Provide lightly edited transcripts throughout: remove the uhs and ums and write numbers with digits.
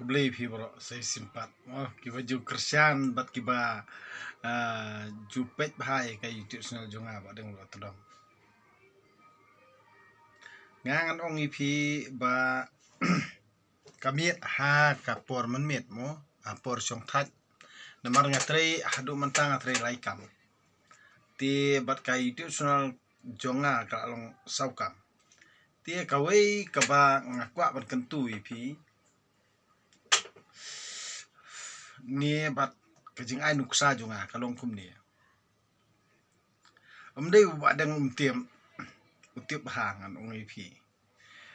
Kebeli pi bro saya simpat. Oh kiba ju kersian bat kiba jupet bahai kai YouTube channel jonga ba deng lo todong. Ngangan ong ipi ba kamiet ha kapor men met mo apor song that namar ngatrei hadu mentang ngatrei laikam. Ti bat kai YouTube channel jonga ka along saukam. Ti kawai kaba ngakwa ban kentu ipi ni bat kajing ai nuksa junga kalong kum ni amdei ba dang utiep hangan ong ipi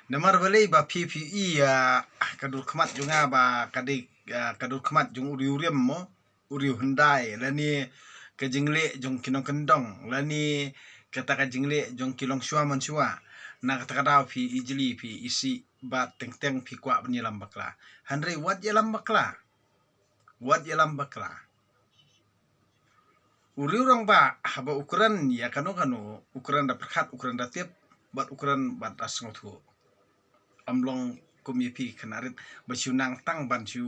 namar balei ba PPE ya kadur khamat junga ba kadur khamat jung uriurem mo uriu hendai lani kajing le jong kinong kendong lani kata kajing le jong kilong shua man shua na kata kadau pi ijli pi isi ba teng pi kwa banyilam bakla handrei wat yalam bakla uriurang ba haba ukuran ya kano ukuran da perkat ukuran da tiap bat ukuran bat asngotu amlong komipi kanarit basyunang tang banju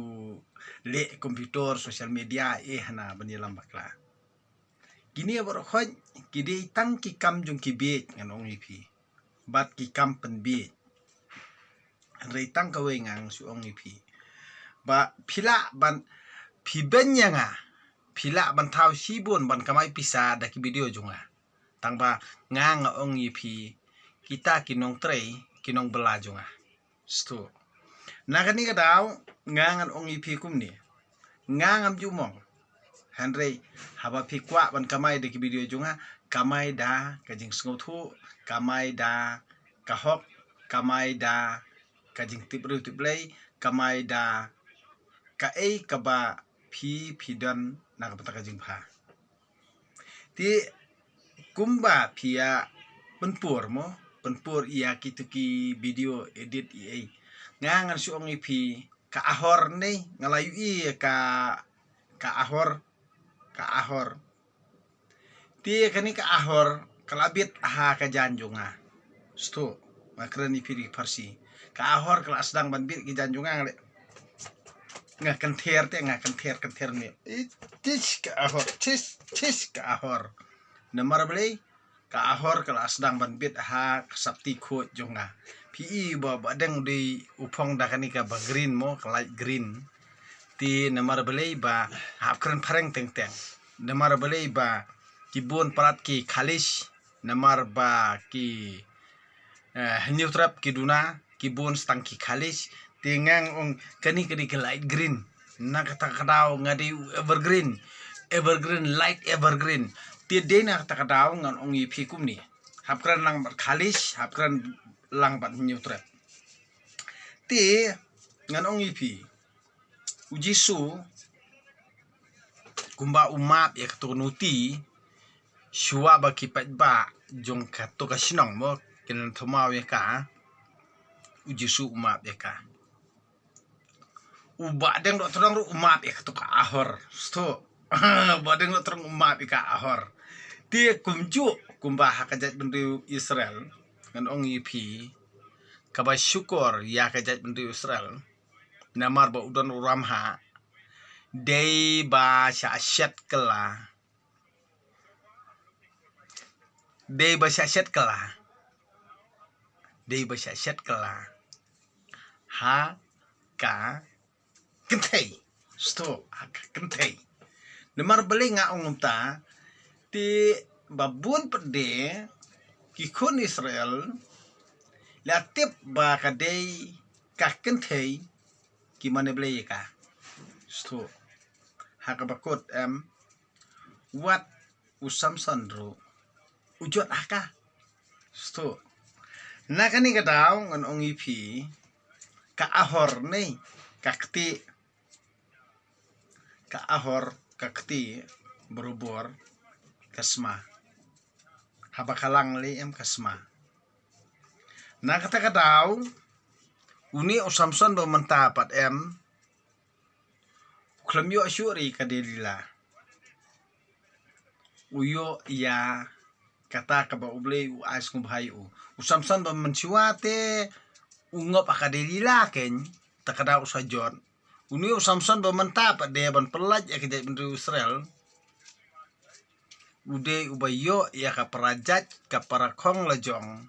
le komputer sosial media hana banyilam bakla gini ya bro khoj kidi tang ki kam jung ki be nganong ipi bat ki kam pen be rei tang kawe ngang su ong ipi ba phila ban phibenya nga phila ban thau sibon ban kamai pisa da ki video junga tangba ngang ong ipi kita kinong trei kinong bela junga stu nagani kadau ngangan ong ipi kumni ngangam jumong handrei haba pi kwa ban kamai da ki video junga kamai da kajing sngotu kamai da kahok kamai da kajing tiplei kamai da kae kaba phidan nakapata kajing pha ti kumba phia penpur ia kituki video edit ai ngangan su ong ipi ka ahor nei ngalayu i ka ahor ti kani ka ahor kalabit ha ka janjunga sto makrani piri farsi ka ahor kala sedang banbit ki janjunga ngale ngakan ter ni tis ka ahor namar blei ka ahor kala sedang banbit ha sapti kho jonga pi ba badeng di upong da kani ka ba green mo ka light green ti namar blei ba hapkran phareng teng namar blei ba kibun parat ki khalish namar ba ki neutrap ki duna kibun stang ki khalish tingang ong kani ke light green na kata kadau ngadi evergreen light evergreen ti de na kata kadau ngan ong ipi kum ni hapkran lang bat khalish hapkran lang bat neutral ti ngan ong ipi ujisu kumba umap ya ketunuti shua ba kipat ba jong kato kasinong mo kinan thomau ya ka ujisu umap ya ka ubadeng do terang ru umap ya ketuk ahor sto badeng do terang umap ya ka ahor ti kumju kumba hakajat bendu Israel ngan ong ipi kaba syukur ya kajat bendu Israel namar ba udan uramha dei ba syashat kala dei ba syashat kala ha ka kentei sto haka kentei namar beli nga ongumta ti babun pede kikun Israel latip ba kadei ka kentei kimane beli ka sto haka bakut wat usam sandro ujot haka sto nakani kadau ngan ong ipi ka ahor nei kakti berubur kasma habakalang li kasma na kata kadau uni osamson do mentapat klamyo asyuri kadelila uyo ya kata kaba ublei u ais ngubhai usamson do mensiwate ungop akadelila ken takada usajon Unio Samson bamenta pa de ban pelaj ya kejat bendri Israel. Ude ubayo ya ka perajat ka parakong lajong.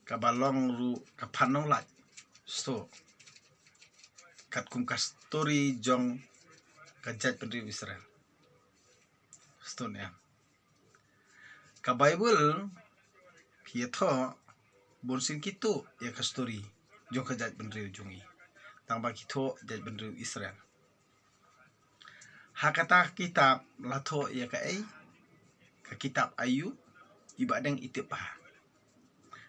Ka balong ru ka panong laj. So kat kum ka story jong kejat bendri Israel. Stone ya. Ka Bible pietho bonsin kitu ya ka story jong kejat bendri jongi. Tangba kito jat bendri Israel. Hakata kitab latho ya ka kitab Ayub ibadeng itipah.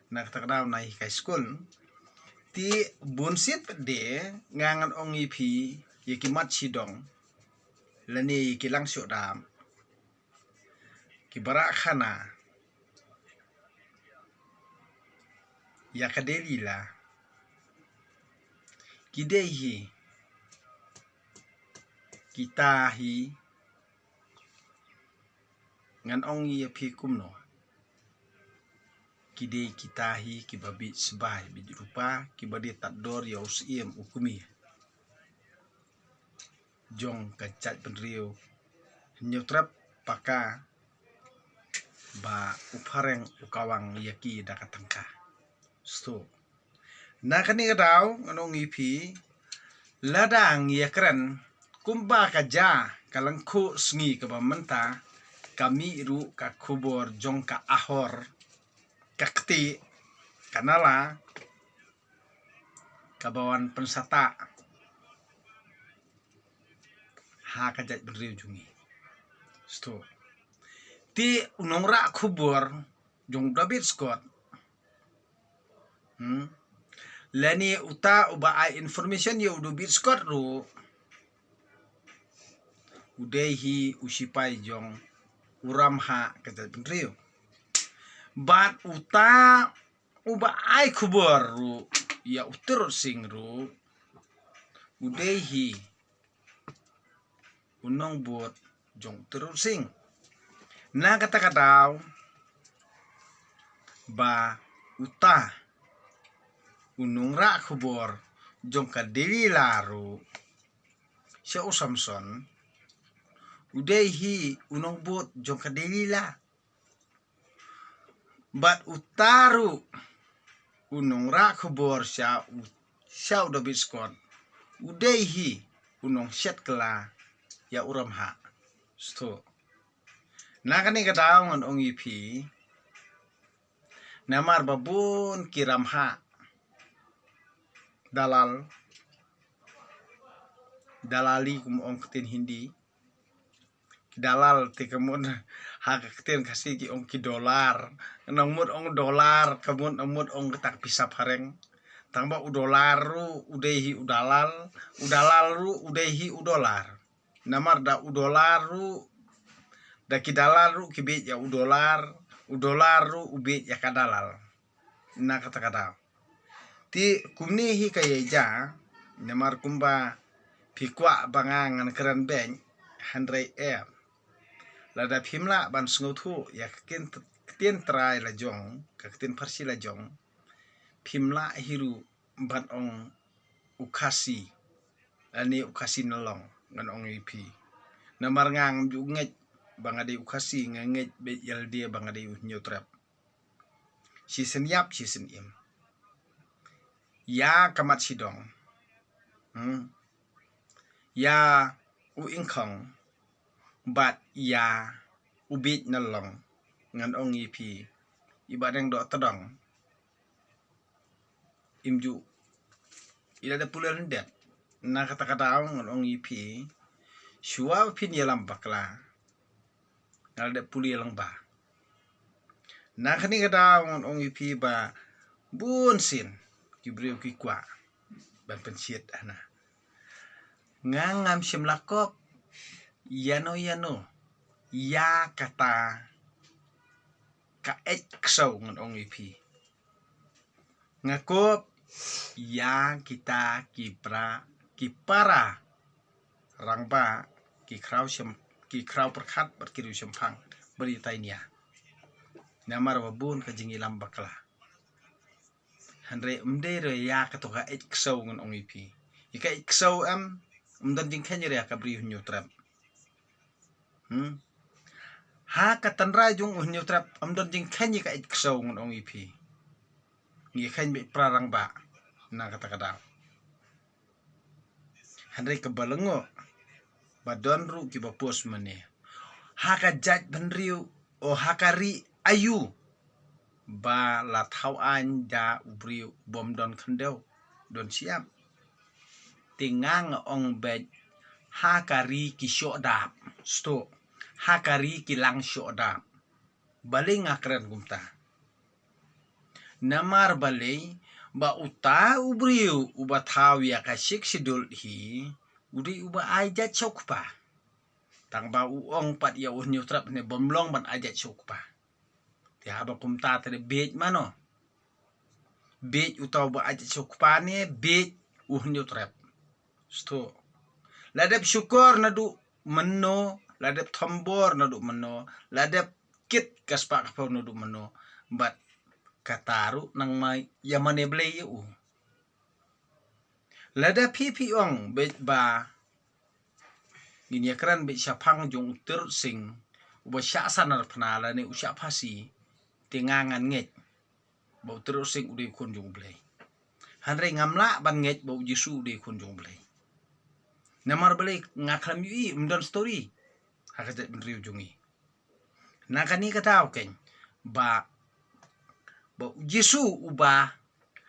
Nak takdaw na high school ti bonsit de ngangan ongi pi yikimat sidong lani kilang syodam kibara khana ya kadelila kidehi kitahi ngan ongi ya pi kumno kide kitahi kibabi sebai bijurupa kibadi tador ya usiem ukumi jong kacat penrio nyutrap paka ba upareng ukawang yaki dakatangka sto nakani kadaw anong ipi ladang yakran kumba kaja kalangku sengi kabamenta kami iru ka kubor jong ka ahor kakti kanala kabawan pensata ha kajat beriu jungi sto ti unongra kubor jong David Scott lani uta uba ai information yo David Scott ru udehi usipai jong uramha kajat beriu bat uta uba ai kubor ru ya utur sing ru udehi unong bot jong terus sing na kata kadaw ba uta unong ra kubor jong kadili laru siya o Samson udehi unong bot jong kadili la bat utaru unong ra kubor siya David Scott udehi unong set kela ya uramha sto nakani kadaw ngan ong ipi namar babun kiramha dalali kum ong ketin Hindi dalal ti kamun ha ketin kasih ki ong ki dolar nang mut ong dolar kamun amut ong tak pisap hareng tangba udolar ru udehi udalal ru udehi udolar namar da udolar ru da kidalar ru kibet ya udolar ru ubet ya kadalal na kata kata ti kumni hi kayeja namar kumba pikwa bangangan keren bank 100 lada phimla ban sngotu ya ken trai la jong ken farsi la jong phimla hiru ban ong ukasi ani ukasi nolong ngan ong ipi namar ngang ju nget bangade ukasi nget be yal dia bangade nyotrap season yap season im ya kamat sidong ya uingkong bat ya ubit nalong ngan ong ipi ibadeng do tedong imju ila da pulen det na kata kata ngan ong ipi shua pin yalam bakla ngal da puli lang ba na kani kata ngan ong ipi ba bun sin kibriu ki kwa ban pensiet ana ngangam simlakop yano ya kata ka eksau ngan ong ipi ngakop ya kita kipara rangba ki krau perkat berkiru sempang berita ini ya namar babun kajingi lambakla Andre umde ya katoka eksau ngan ong ipi ika iksau dan jing kenya ria kabri hunyo trap ha katanra jung hunyo trap dan jing kenya ka iksau ngon ong ipi ngi kenya prarang ba na kata kada handai kebalengo badon ru ki bapos mane haka jaj benriu o hakari ayu ba la thau an da ubriu bom don khandeu don siap tingang ong bet hakari ki shodap sto hakari ki lang shodap baling akren gumta namar balei ba uta ubriu uba thau ya ka sik sidul hi udi uba ajat chokpa tang ba uong pat ya unyu trap ne bomlong ban ajat chokpa ti haba kumta tade bej mano bej utaw ba ajat chokpa ne bej unyu trap sto ladep syukur nadu menno ladep thombor nadu menno ladep kit kaspa kapau nadu menno bat kataru nang mai yamane blei u lada pipi ong be ba gini akran be syapang jong ter sing uba sya sanar pnala ne usya pasi tingangan nget bau ter sing ude kun jong blei hanre ngamla ban nget bau jisu ude kun jong blei namar blei ngaklam yu mdon story hakate benriu jongi nakani kata okeng ba Yesu uba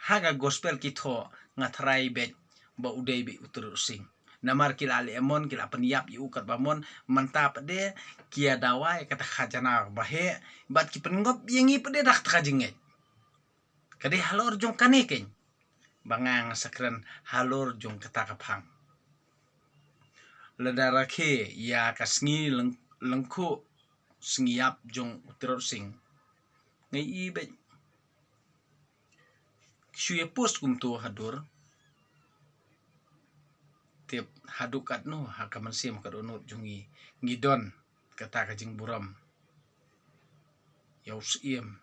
haga gospel kitho ngatrai bet ba udai be utur sing namar kila ale emon kila peniap yu kat bamon mantap de kia dawai kata khajana bahe bat ki pengop yengi pede dak kajinget kade halor jong kaneken bangang sakren halor jong kata kapang ledara ke ya kasngi lengko sngiap jong utur sing ngai be Shuye post kumto hadur tiap hadukat no hakaman sim kadonot jungi ngidon kata kajing buram yaus iem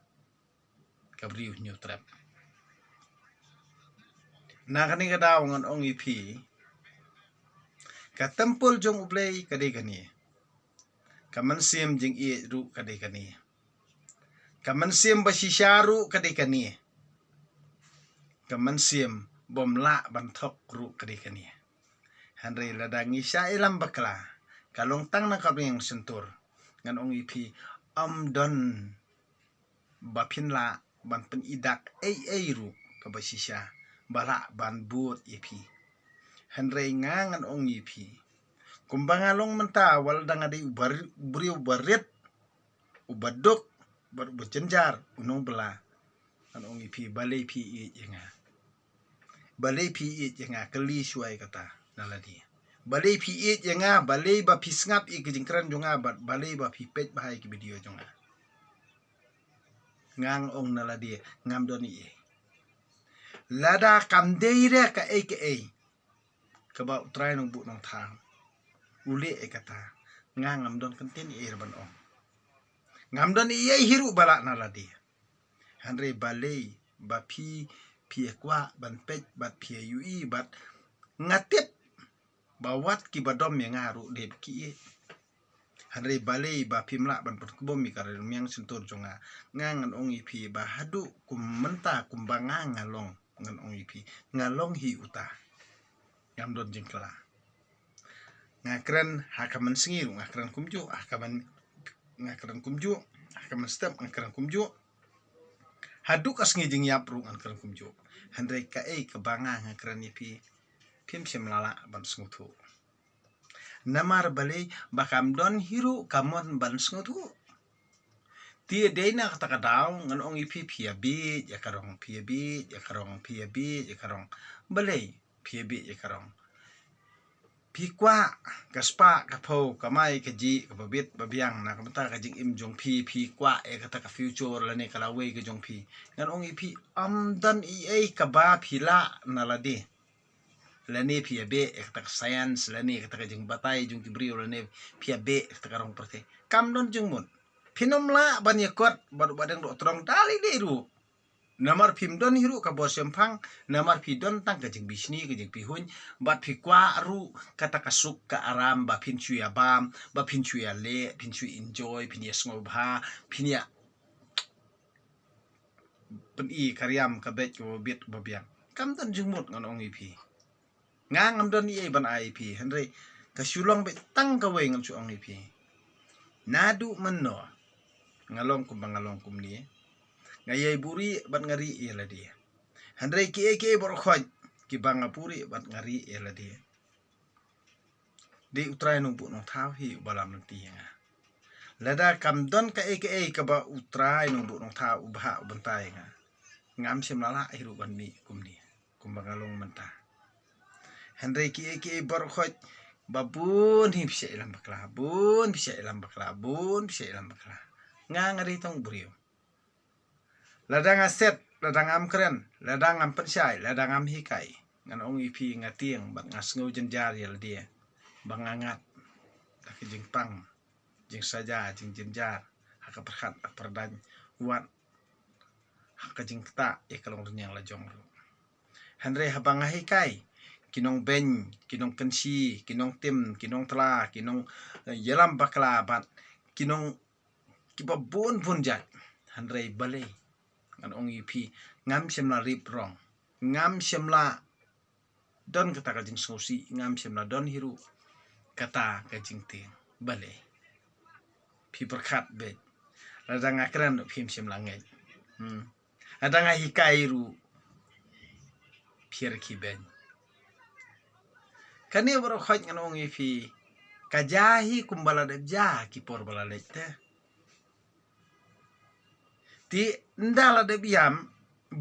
kabriu new trap nakani kadaw ngon ong ipi katempul jong ublei kade kani kaman sim jing i ru kade kani kaman sim basisharu kade kani kaman sim bom la bantok ru kade kani hanre ladangi sya ilam bakla kalong tang na kabring sentur ngan ong ipi don bapin la ban pen idak ai ru kabasisya bala ban but ipi hanre ngan ong ipi kumbangalong menta wal danga de brio baret ubadok bar berjenjar unong bela ngan ong ipi balai pi yenga balai pi yenga keli suai kata naladi balai pi yenga balai ba pisngap i kejingkran jonga balai ba pipet bahai ki video jonga ngang ong naladi ngam doni lada kamdeire ka kaba utrai nong bu nong thang ule kata ngam don kenten ban ong ngam don hiru balak naladi hanre balai ba pi kwa ban pet bat pi ui bat ngatip bawat ki badom yang ngaru de ki hanre balai ba pimla ban perkebom mi kare yang sentur jonga ngangan ong ipi ba hadu kum menta kumbanga ngalong ngan ong ipi ngalong hi uta ngam don jengkla ngakran hakaman singiru ngakran kumju ngakran kumju hakaman step ngakran kumju hadu kasngi jing yapru ngakran kumju hanre ka kebanga ngakran ipi pim semlala ban sengutu namar balai bakam don hiru kamon ban sengutu tie deina kata kadaw ngan ong ipi piabi ya karong piabi ya karong balai piabi ya karong pikwa kaspa kapau kamai kaji kababit babiang na kamata kajing im jong pi kwa kata ka future lane kalawe ke jong pi ngan ong ipi amdan kaba pila naladi lane pia be kata science lane kata ka jing batai jung kibrio lane pia be kata karong perte kam don jung mun pinom la ban yakot baru badang do trong dali deru namar phim don hiru ka bo sempang namar phi don tang ka jing bisni ka jing pi hun bat phi kwa ru kata kasuk ka aram ba phin chui abam ba phin chui ale phin chui enjoy phin yes ngo bha phin ya pen I karyam ka bet ko bit ba biang kam don jing mut ngon ong I phi ngang am don I ban I phi henry ka sulong be tang ka we ngam chu ong I phi nadu menno ngalong kum bangalong kum ni ngayai buri bat ngari ia dia handrai ki bor khoj ki banga puri bat ngari ia dia di utrai nung bu nong thau hi balam nang ti nga lada kam don ka ka ba utrai nung bu nong thau ubha ubantai nga ngam sim lala hiru ban ni kum bangalong menta handrai ki bor khoj babun hi pse ilam bakla bun pse ilam bakla bun pse ilam bakla ngari tong buriu ladang aset ladang am keren ladang am pensai ladang am hikai ngan ong ipi ngatieng bang ngasngau jenjar yel dia bangangat tak jing pang jing saja jing jenjar haka perhat perdan wat haka jing ta kalong renyang la jong ru hanre habang hikai kinong ben kinong kensi kinong tim kinong tela kinong yelam bakla bat kinong kibabun punjat hanre balai ngan ong ipi ngam semla rip rong ngam semla don kata ka jing sosi ngam semla don hiru kata ka jing ting bale pi perkat be ladang akran phim semla ngai adang hikai ru phier ki ben kani bro khoj ngan ong ipi kajahi kumbala de ja ki por bala lete ti ndala de biam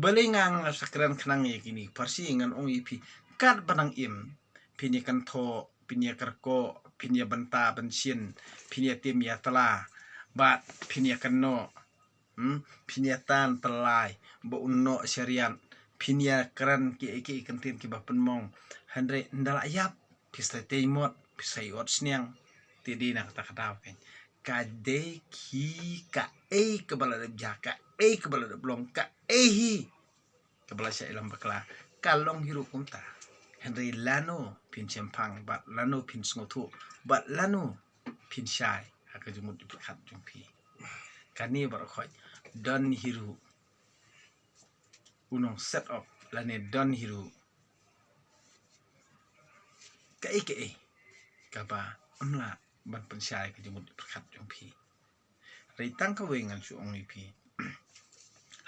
belingang sakran khnang ye kini parsi ngan ong ipi kat banang im pini kan tho pini karko pini banta bensin pini tim ya tela bat pini kan no pini tan telai bo unno syarian pini kran ki kentin ki bapen mong handre ndala yap pista teimot pisa yot sniang ti di nak ta kata pen kade ki ka kebala de jaka kebala de blong ka hi kebala sya ilam bakla kalong hiru kumta henry lano pin sempang bat lano pin sngotu bat lano pin syai haka jumut di perkat jumpi kani bar khoj don hiru unong set up lane don hiru ka kaba amla ban pensyai ka jumut di perkat jumpi reitang ka wengan su ong ipi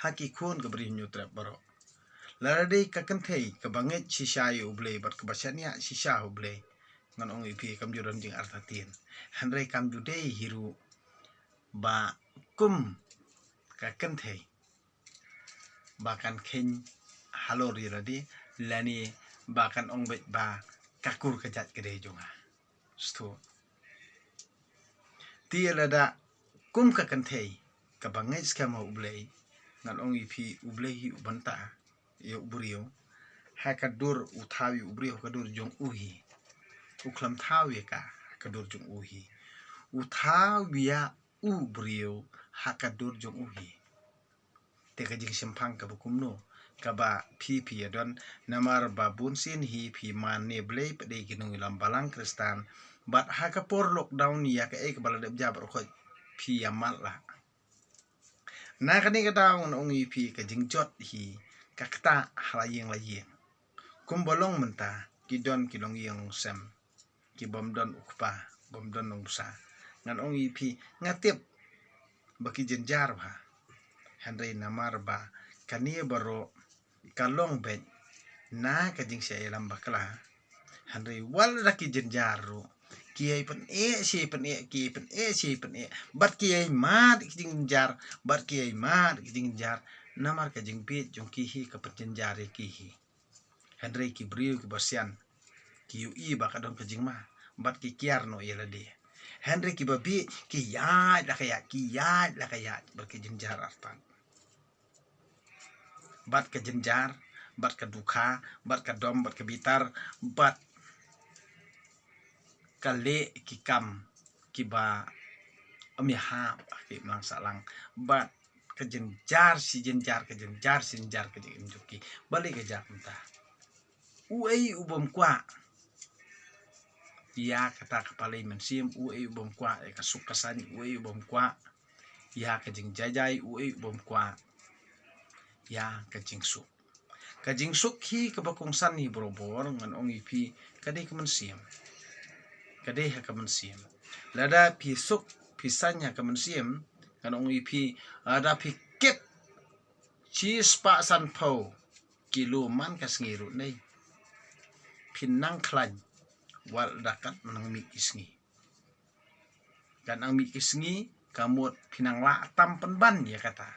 haki khun ka bri nyu trap baro larade ka kanthei ka banget shisha yu ble bat ka basania shisha hu ble ngan ong ipi kam juran jing artatin hanre kam jude hiru ba kum ka kanthei bakan khen halori radi lani bakan ong bet ba kakur ka jat gede jonga sto ti lada kum ka kanthei ka banget skama uble ngan ong ipi uble hi ubanta yo buriyo hakadur uthawi ubriyo kadur jong uhi uklam thawi ka kadur jong uhi uthawiya ubriyo hakadur jong uhi te ka jing sempang ka bukumno kaba pi don namar babun sin hi pi man ne blei pade ginung ilam balang kristan bat haka por lockdown ya ka bala de jabar ko pi yamal la na kani ka dawn ong pi ka jing jot hi kakta halayeng layeng kumbolong menta kidon kilong yang sem ki bomdon ukpa bomdon nong sa ngan ong ipi ngatip baki jenjar ba handai namar ba kani baro kalong bet na kajing sia elam bakla handai wal raki jenjaru kiai pen si pen si pen bat kiai mat kijing jar bat kiai mat kijing jar namar kajing bit jong kihi ka penjenjare kihi handai ki briu ki basian ki ui ba kadon kajing ma bat ki kiar no yela de handai ki babi ki ya la kaya bat ki jenjar artan bat ka jenjar bat ka duka bat ka dom bat ka bitar bat kale ki kam ki ba amya ha ki mang salang bat kejenjar si jenjar kejenjar si jenjar kejeng juki balik ke jakmta uei ubom kwa ya kata kepala mensim uei ubom kwa kasuk kasani uei ubom kwa ya kejeng jajai uei ubom kwa ya kejeng suk hi kebakung sani borobor ngan ong ipi kadai kemensim kadai ha kemensim lada pi suk pisanya kemensim ngan ong ipi ada pikit cheese pa san pau kilo man kas ngiru nei pinang klan wal dakat menang mi isngi dan ang mi isngi kamut pinang la tam penban ya kata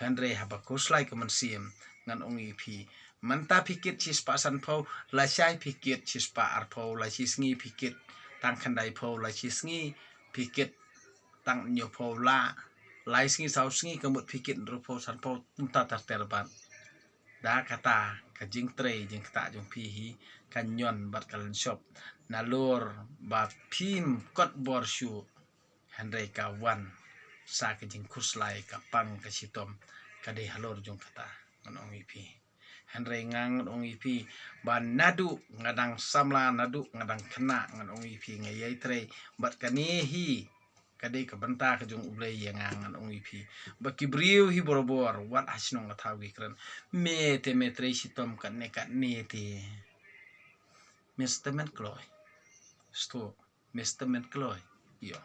Henry habakus lai kemensim ngan ong ipi manta pikit cheese pa san pau la sai pikit cheese pa ar pau la isngi pikit tang khandai pau la isngi pikit tang nyo pau la isngi sau sngi kamut pikit ru pau san pau tata terban da kata kajing tre jing kata jong pihi kanyon bat kalan shop nalur ba pim kot borshu Henry kawan sa kajing kuslai kapang kasitom kadai halor jong kata ngon ipi Henry ngang ong ipi ban nadu ngadang samla nadu ngadang kena ngon ipi ngayai tre bat kanehi kadai kabenta kajong ublay yang ngan ong ipi bakibriu hi borobor wat hasnong ngatawi kran mete metre sitom kat nete Mr. Kloy sto Mr. Kloy yo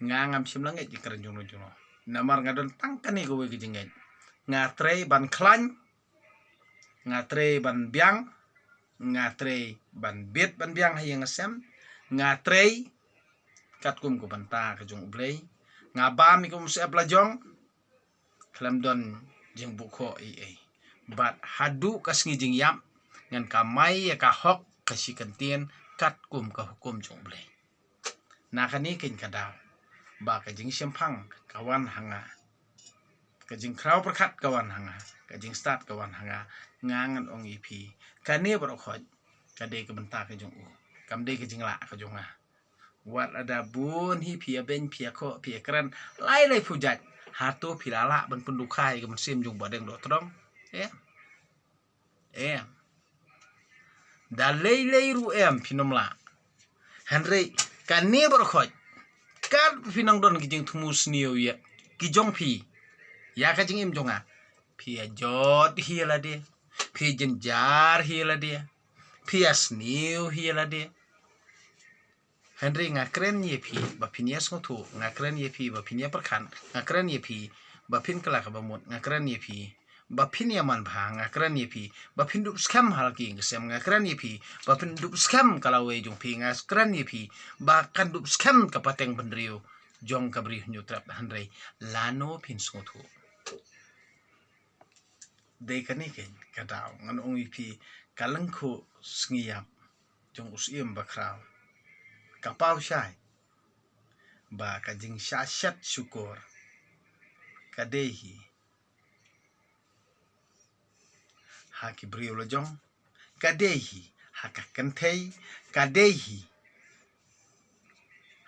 ngangam simlanget jikran jono namar ngadon tangkani kowe kijinget ngatre ban klan ngatre ban biang ngatre ban bet ban biang hayang asem ngatre katkum ko banta ka jong ublay ngaba mi kum se ablajong klamdon jing bukho bat hadu kas ngijing yam ngan kamai ya ka hok kasikantian katkum ka hukum jong ublay nakani kin kadaw ba ka jing sempang kawan hanga kajing kraw perkat kawan hanga kajing start kawan hanga ngangan ong ipi kane brokhoj kade ke benta ka jong u kamde ke jingla ka jonga wat ada bun hi pia ben pia ko pia kran lai pujat hatu pilala ban pendukai ke mesim jong badeng do trong da lei ru pinomla Henry kane brokhoj kan pinang don kijing tumus niu ya kijong pi ya kajing im jonga pi jot hiela dia pi jenjar hiela dia pi asniu hiela dia Henry ngakren ye pi bapinia ngotu ngakren ye pi bapinia perkan ngakren ye pi bapin kala ka bamut ngakren ye pi bapin yaman bha ngakren ye pi bapin dup scam halki ngesem ngakren ye pi bapin dup scam kala we jong pi ngakren ye pi bakan dup scam kapateng pendriu jong kabri nyutrap Henry lano pin ngotu de kanike kadaw ngan ong ipi kalengku sngiap jong usim bakraw kapau syai ba kajing syashat syukur kadehi haki brio lojong kadehi haka kentei kadehi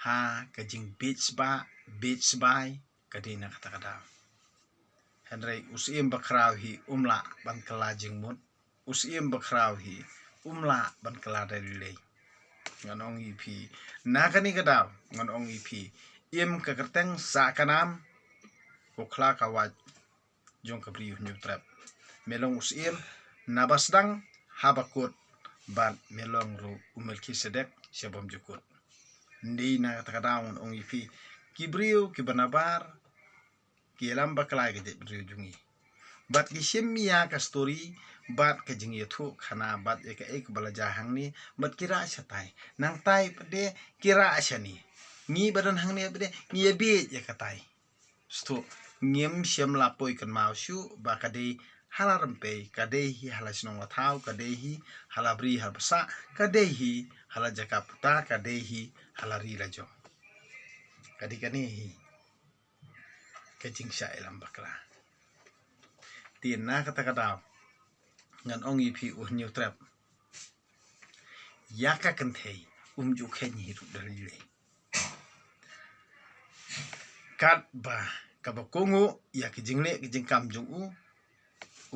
ha kajing beach by kadena kata kadaw Henry usim bakraw hi umla ban kelajing mut usim bakraw hi umla ban keladai nganong ipi nakani kadaw nganong ipi im kakerteng sa kanam kokla kawat jong kabri nyutrap melong usim nabasdang habakut ban melong ru umelki sedek sebom jukut ndi na kadaw nganong ipi kibriu kibanabar kielam baklai ke briu jungi bat kisimia ka story bat ke jing yetu khana bat ek balaja hangni bat kira satai nang tai pede kira asani ngi badan hangni pede ngi be ya katai sto ngem syam lapoi kan maushu ba kade halarempe kade hi halasnong lathau kade hi halabri habsa kade hi halajaka puta kade hi halari lajo kadi kani hi kajing sya elam bakla tina kata kadaw ngan ong ipi new trap yaka kentei juk henyi hidup dari le kat ba kabakongo ya kijingle kijingkam jong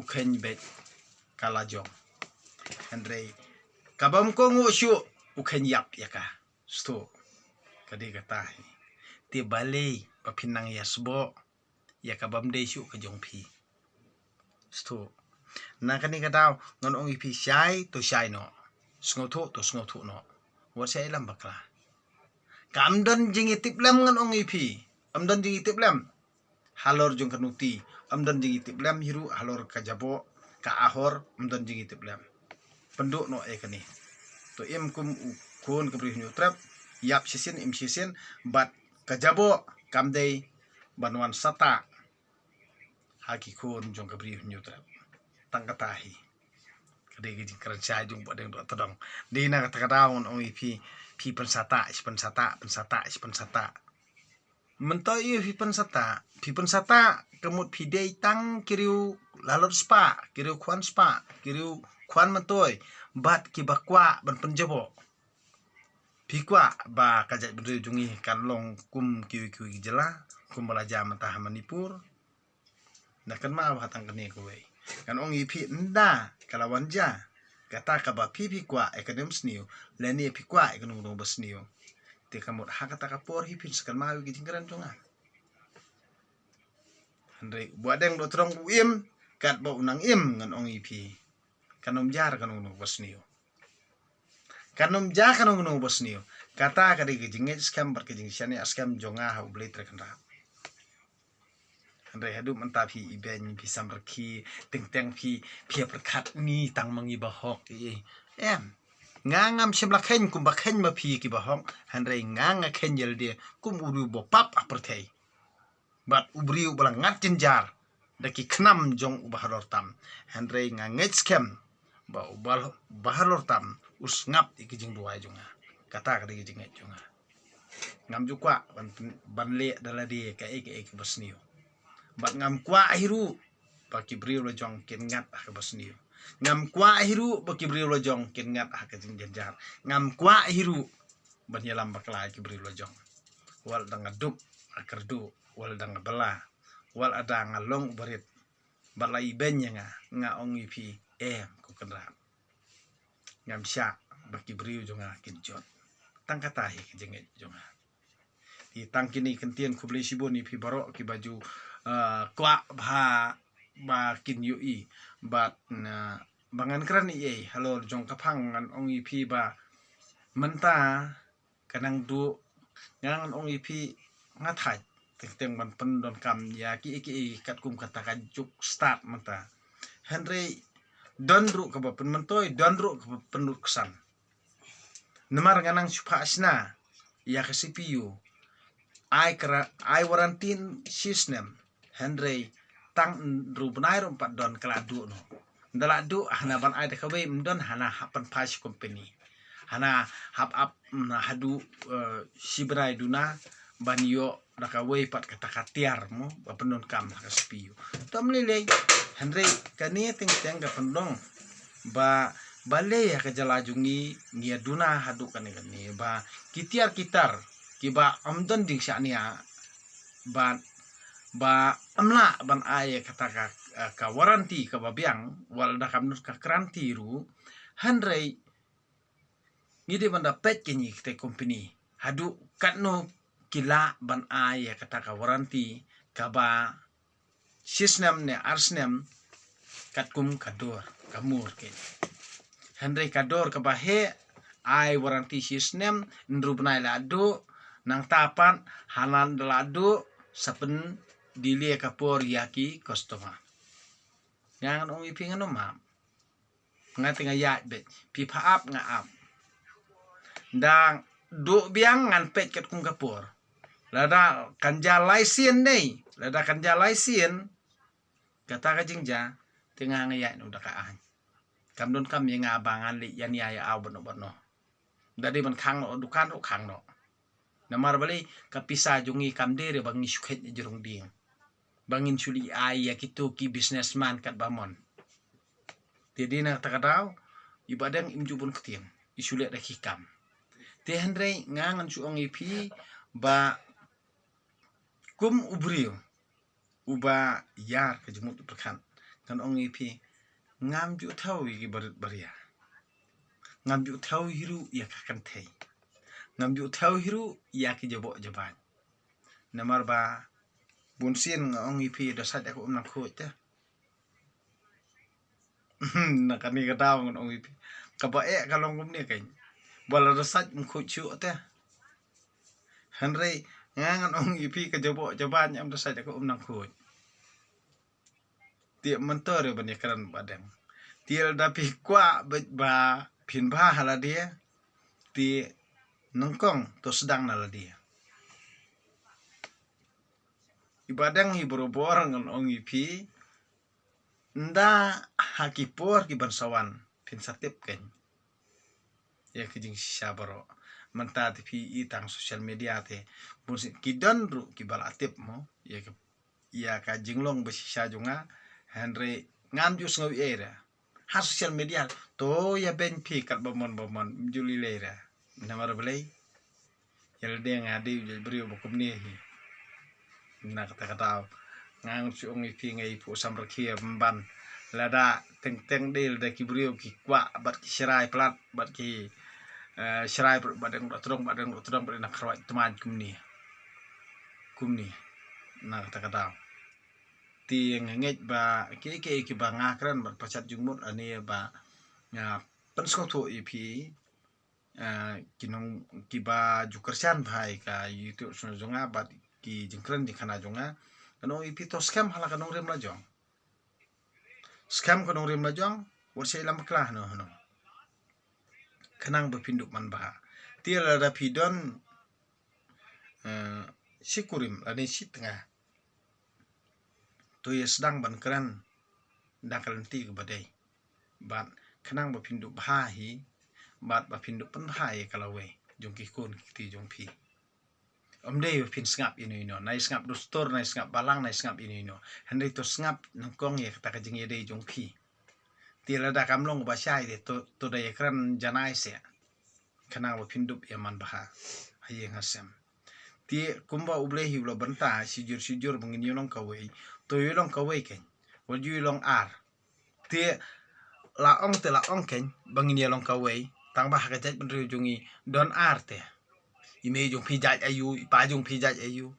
ukhen bet kalajong Andre kabam kongo syu ukhen yap yaka sto kadi kata ti balei papinang yasbo ya kabam de syu kajong pi sto na kani kadaw ngon ong ipi syai to syai no sngotu to sngotu no wa sai lam bakla kamdan jing itip lam ngon ong ipi amdan jing itip lam halor jong kanuti amdan jing itip lam hiru halor kajabo ka ahor amdan jing itip lam penduk no kani to im kum kun kabri nyu trap yap sisin im sisin bat kajabo kamdei banwan sata haki kun jong kabri nyu trap tangkatahi kade gi kerja jung bodeng do todong di na kata daun ong pi pensata mentoi pi pensata kemut pi dei tang kiriu lalor spa kiriu kwan mentoi bat ki bakwa ban penjabo pi kwa ba kajat berdui jungi kalong kum kiwi jela kum belajar mentah manipur nak kan ma batang kene kowe kan ong ipi nda kalawan ja kata kaba pipi kwa ekonom sniu leni pi kwa ekonom no basniu te kamot hakata kapor hipin sekal mawi gijingran jonga andre buadeng do trong uim kat bo unang im ngan ong ipi kanom jar kanom no basniu kata kadi gijinge skam bar gijing syane askam jonga ha ublet rekanda Andre hadu mentapi iben bisa merki teng pi perkat ni tang mangi bahok ngangam seblakhen kum bakhen ma pi ki bahok Andre nganga khenjel de kum uru bo pap apertei bat ubriu balang ngatin jar daki knam jong ubahalor tam Andre nganget skem ba ubal bahalor tam us ngap ikijing duai jonga kata kadi kijing jonga ngam jukwa banle daladi ka ek basniu bat ngam kwa hiru baki brio lo jong kin ngat ah basniu ngam kwa hiru baki brio lo jong kin ngat ah kajing janjar ngam kwa hiru banyalam bakla ki brio lo jong wal dang aduk akardu wal dang bela wal ada ngalong berit balai benya nga ong ipi ku kendra ngam sya baki brio jonga kin jot tang katahi kajing jonga di tang kini kentien kubli siboni pi baro ki baju kwa ba kin yui bat na bangan kran i halor jong kapang ngan ong ipi ba menta kanang du ngan ong ipi ngathai teng ban pen don kam ya ki kat kum kata juk start menta Henry donru ka ba pen mentoi donru ka penut kesan nemar nganang supa asna ya ka CPU ai warantin system Henry tang rubnai rompat don keladu no ndala du hana ban ai dekawe mdon hana hapan pas company hana hap up hadu sibrai duna banyo dakawe pat kata katiar mo bapenon kam ka spiu tom lele Henry kani ting ka pendong ba bale ya ka jalajungi ngia duna hadu kani ba kitar kiba amdon ding syania ba amla ban ay kata ka waranti ka babiang wal da kamnut ka kranti ru Henry ngide banda pet kenyi kte company hadu katno kila ban ay kata ka waranti ka ba system ne arsnem katkum kador kamur ke Henry kador ka ba he ay waranti system ndrubnai lado nang tapan hanan lado sapen dili kapor yaki customer ngan ong ipi ngano ma ngati ngaya be pi pa up nga up dang do biang ngan pet ket kung kapor lada kanja laisien nei lada kanja laisien kata ka jingja tengah ngaya no dakaan kamdon kam yang abangan li yan ya aw bono dadi ban khang no dukan ro khang no namar bali kapisa jungi kamdere bangi sukhet jurung ding bangin suli ay kitu ki businessman kat bamon jadi na takadaw ibadang imjubun ketien isulet da hikam te Henry ngangan su ong ipi ba kum ubriu uba yar ke jemut perkan kan ong ipi ngam ju thau gi baria ngam ju thau hiru ya kakan thei ngam ju thau hiru ya ki jabo jaban namar ba bunsin ong ipi dasat aku nang khot ta nak ni kataw ngon ong ipi kabae kalong gum ni kain bala dasat mkhot chu ta hanrei ngangan ong ipi ke jabo jaban yang dasat aku nang khot tiap mentor bani karan badang tiel dapi kwa ba phin ba hala dia ti nongkong to sedang nala dia ibadang hi borobor ngon ong ipi nda hakipor ki bansawan phin satip ken ya kijing sabaro menta ti itang sosial media te bunsi kidan ru ki balatip mo ya ka jinglong besisa junga Henry ngam jus ngawi era ha sosial media to ya ben pi kat bomon juli lera namar belai yel de ngadi brio bokum ni na kata ngang su ong ipi ngai pu samra khia ban lada teng del da ki brio ki kwa bat ki serai plat bat ki serai badang rotrong ber nak khrawat teman kumni na kata ti ngengej ba ki ba ngakran ba pasat jungmut ani ba ya pensko thu ipi kinong ki ba jukersan bhai ka youtube jonga ba ki jingkran di khana jonga kanong ipi to scam hala kanong rem la jong scam kanong rem la jong worsai lam klah no no khanang ba pinduk man ba tiala da pidon sikurim ani sitnga to ya sedang ban keran dakalanti ke badai bat khanang ba pinduk bha hi bat ba pinduk pen hai kalawe jongki kun ti jongpi omdei pin ngap ini no nai ngap do store nai ngap balang nai ngap ini no handai to ngap nongkong ye kata kajing ye dei jongpi tila da kamlong ba sai de to dai kran janai se khanang ba pinduk yaman bha haye ngasem ti kumba uble hi lo banta sijur bangin yolong kawai to yolong kawai ken wal yolong ar ti laong ken bangin yolong kawai tang ba ka jaj benru jungi don ar te ime jong pijaj ayu pa jong pijaj ayu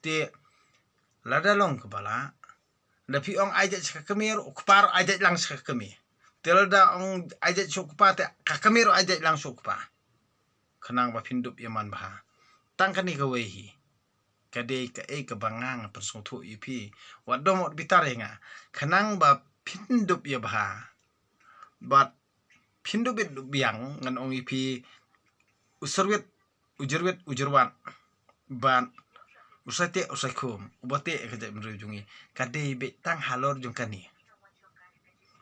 ti lada long kepala da pi ong ajaj ka kemer ukpar ajaj lang sa kemer telda ong ajaj sukpa te ka kemer ajaj lang sukpa khanang ba pindup yaman bha tang kani ka wehi kade ka ka bangang persong thu ipi wadomot bitarenga khanang ba pindup ya bha bat pindup biang ngan ong ipi ujerwat ban usate usakum ubate ka jai menru jungi kade be tang halor jong kani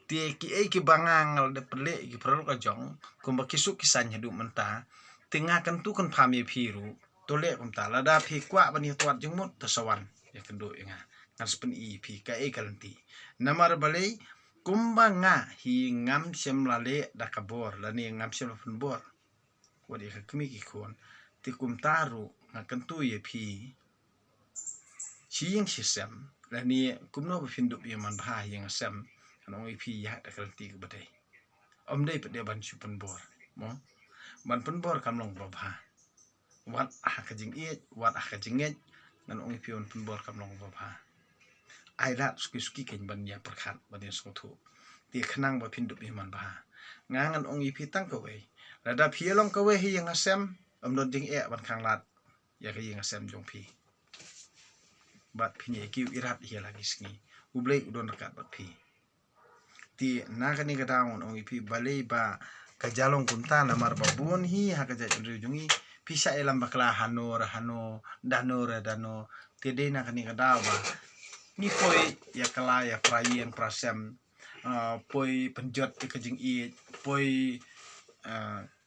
ti ki bangang de pele ki perlu ka jong kumba kisuk kisan hidup menta tengah kan tu kan pami piru tole kum tala da pi kwa bani tuat jengmut tesawan ya kendo inga ngas pen pi ka kalanti namar balai kumba nga hi ngam sem lale da kabor lani ngam sem pen bor wadi ka kemi ki kon ti kum taru ngakan tu ye pi chiyeng sisem lani kumno ba findup ye man bha yang sem anong pi ya da kalanti ke badai omdei pe de ban chupan bor mo ban pen bor kamlong bha wat kajing wat kajing nan ong pion pen bor kamlong bha ai rat suki ken ban ya perkhat ban ya sothu ti khnang ba pindup man bha ngangan ong ipi tang ko we lada phielong ko we hi yang asem amdon ding ban khang lat ya ka yang asem jong pi bat phini ki irat hi lagi sngi ublei udon rakat bat pi ti nakani ka daun ong ipi balei ba kajalong kunta namar babun hi hakaja jungi pisa elam bakla hano dano tede na kani kada ba ni poi ya kala ya prayen prasem poi penjot kajing poi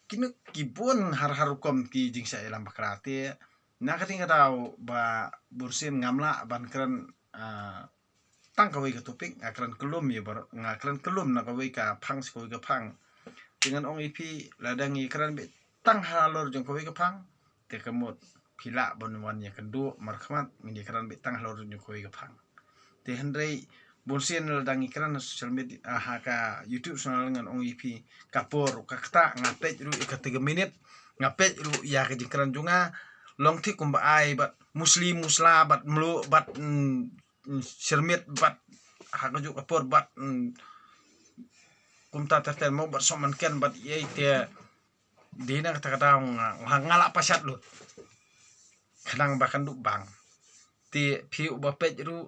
kinu kibun har kom ki jing sa elam bakla te na kani kada ba bursin ngamla ban kran tang kawai ka topik ngakran kelum ya bar ngakran kelum na kawai ka phang sikoi ka phang dengan ong ipi ladang ikran be tang halor jong kawai ka phang te kamot phila bonwan ya kendu markhmat ngi kran be tang halor jong kawai ka phang te hendrai bolsien ladang ikran social media haka YouTube sonal ngan ong ipi kapor kakta ngapet ru ka 3 menit ngapet ru ya ke jingkran junga long ti kumba ai bat muslim musla bat mlu bat sermit bat haka ju kapor bat kumta terten mau bat soman ken bat ye te dina kata ngala pasat lut kadang bahkan du bang ti pi ubapet ru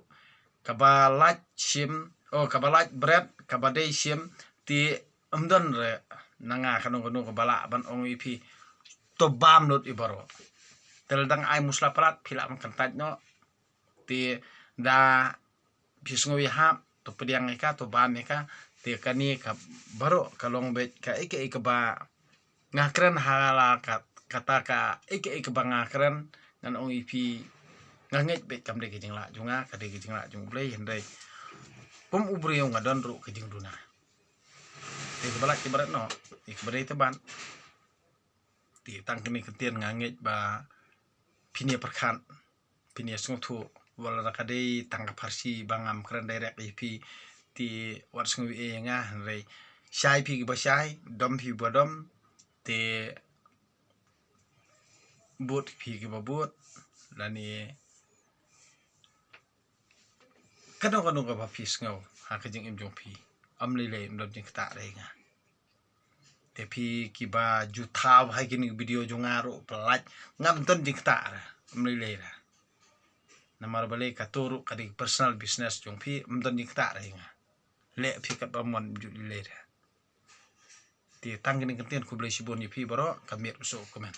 kabalat sim kabalat bread kabadai sim ti amdon re nanga kanu kabala ban ong ipi to bam not ibaro teldang ai musla prat phila man kantat no ti da bisngo hap to pediang eka to bam eka ti kani ka baro kalong bet ka ike ba ngakren hala kata ka ike ba ngakren nan ong ipi nganget bet kam de kijing la junga ka de kijing la jung play hendai pom ubri yang ngadon ru kijing duna te balak ti barat no ik bare te ban ti tang kini ketian nganget ba pinia perkan pinia sungtu wala ka de tangkap harsi bangam kran direct ip ti wat sungu e nga hendai shai pi ba shai dom pi ba dom te but pi ba but lani kadang ka bapis ngau ha kajing im jong pi am le ndom jing ta re nga te pi ki ba juta hai kini video jongaro pelat ngam ton jing ta ra am le ra namar bale ka turu ka di personal business jong pi am ton jing ta re nga le pi ka ba mon ju le ra ti tang kini kentian ku ble sibon pi baro ka mir so komen